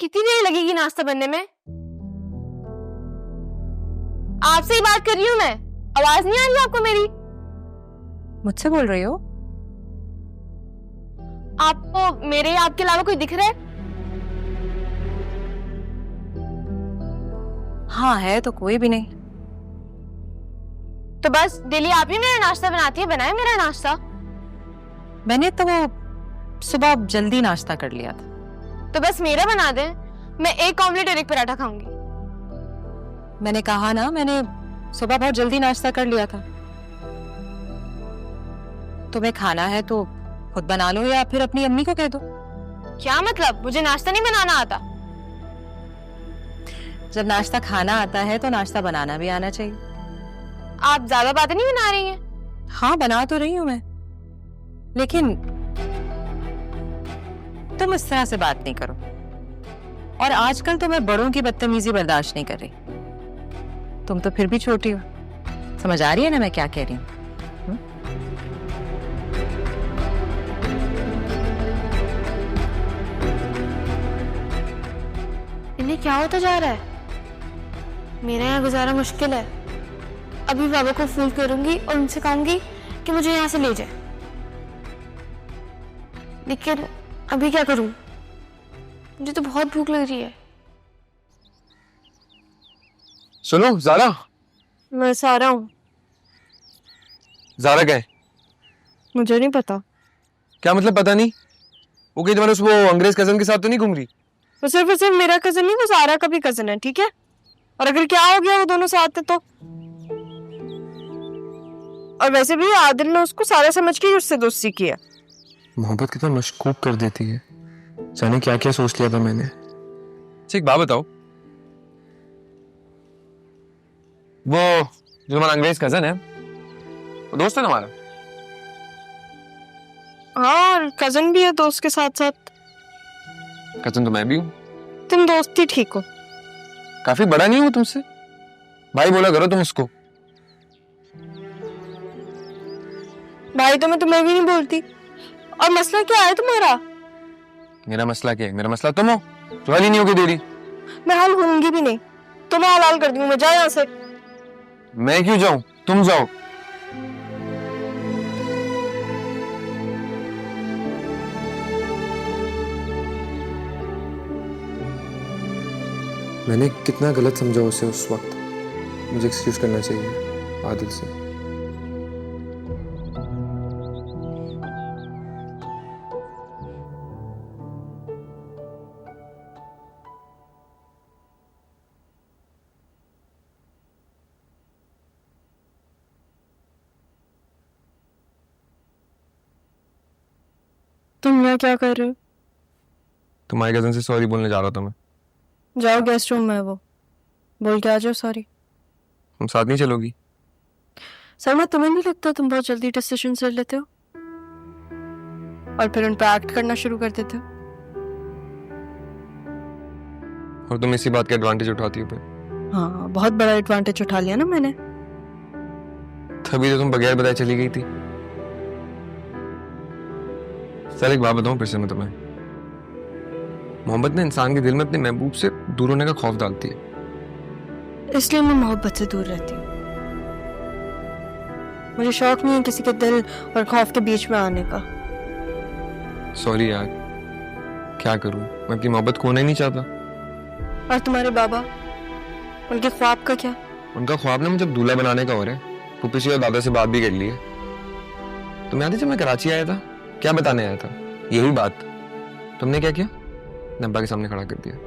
कितनी देर लगेगी नाश्ता बनने में? आपसे ही बात कर रही हूँ मैं, आवाज नहीं आ रही आपको मेरी? मुझसे बोल रही हो? आपको मेरे या आपके अलावा कोई दिख रहा है? हाँ है तो कोई भी नहीं। तो बस डेली आप ही मेरा नाश्ता बनाती है, बनाए मेरा नाश्ता। मैंने तो वो सुबह जल्दी नाश्ता कर लिया था। तो बस मेरा बना दें, मैं एक ऑमलेट और एक पराठा खाऊंगी। मैंने कहा ना, मैंने सुबह बहुत जल्दी नाश्ता कर लिया था। तुम्हें खाना है तो खुद बना लो या फिर अपनी अम्मी को कह दो। क्या मतलब? मुझे नाश्ता नहीं बनाना आता? जब नाश्ता खाना आता है तो नाश्ता बनाना भी आना चाहिए। आप ज्यादा बातें नहीं बना रही हैं? हाँ बना तो रही हूं मैं, लेकिन तुम इस तरह से बात नहीं करो। और आजकल तो मैं बड़ों की बदतमीजी बर्दाश्त नहीं कर रही। तुम तो फिर भी छोटी हो, समझ आ रही है ना मैं क्या कह रही हूँ? इन्हें क्या होता जा रहा है? मेरा यहाँ गुजारा मुश्किल है। अभी बाबा को फोन करूंगी और उनसे कहूंगी कि मुझे यहाँ से ले जाए। लेकिन अभी क्या करूं? मुझे तो बहुत भूख लग रही है। सुनो ज़ारा। मैं सारा हूँ। ज़ारा क्या है? मुझे नहीं पता। क्या मतलब पता नहीं? वो कहीं तुम्हारे वो अंग्रेज कजन के साथ तो नहीं घूम रही? वो सिर्फ मेरा कजन नहीं, वो सारा का भी कजन है, ठीक है? और अगर क्या हो गया वो दोनों साथ है तो? और वैसे भी आदिल ने उसको सारा समझ के उससे दोस्ती की है। मोहब्बत कितना मशकूक कर देती है। जाने क्या क्या सोच लिया था मैंने। एक बात बताओ, वो जो हमारा अंग्रेज कजन है वो दोस्त है ना हमारा? हाँ, और कजन भी है दोस्त के साथ साथ। कजन तो मैं भी हूँ। तुम दोस्त ही ठीक हो। काफी बड़ा नहीं हूँ तुमसे, भाई बोला करो तुम उसको। भाई तो मैं तुम्हें भी नहीं बोलती। और मसला क्या है तुम्हारा? मेरा मसला क्या है? मेरा मसला तुम हो जो हल ही नहीं होगी दे रही। मैं हल होंगी भी नहीं, तुम्हें हलाल कर दूंगी। मैं जाओ यहाँ से। मैं क्यों जाऊं? तुम जाओ। मैंने कितना गलत समझा उसे उस वक्त। मुझे एक्सक्यूज करना चाहिए आदिल से। तुम यहाँ क्या कर रहे हो? तुम्हारे कजन से सॉरी बोलने जा रहा था मैं। जाओ गेस्ट रूम में, वो बोल के आ जाओ सॉरी। तुम साथ नहीं चलोगी? सरमा, तुम्हें नहीं लगता तुम बहुत जल्दी डिसीजन ले लेते हो और फिर उन पर एक्ट करना शुरू कर देते हो? और तुम इसी बात का एडवांटेज उठाती हो फिर। हाँ, बहुत बड़ा एडवांटेज उठा लिया ना मैंने। तभी तो तुम बगैर बताए चली गई थी। सर एक बात बताऊं फिर से मैं तुम्हें, मोहब्बत ने इंसान के दिल में अपने महबूब से दूर होने का खौफ डालती है। इसलिए मैं मोहब्बत से दूर रहती हूँ। मुझे शौक नहीं है किसी के दिल और खौफ के बीच में आने का। सॉरी यार, क्या करूं, मैं अपनी मोहब्बत खोना ही नहीं चाहता। और तुम्हारे बाबा, उनके ख्वाब का क्या? उनका ख्वाब ना मुझे दूल्हा बनाने का हो रहा है। पुप्पी से और दादा से बात भी कर ली है। तुम्हें याद है जब मैं कराची आया था क्या बताने आया था? यही बात। तुमने क्या किया? नब्बा के सामने खड़ा कर दिया।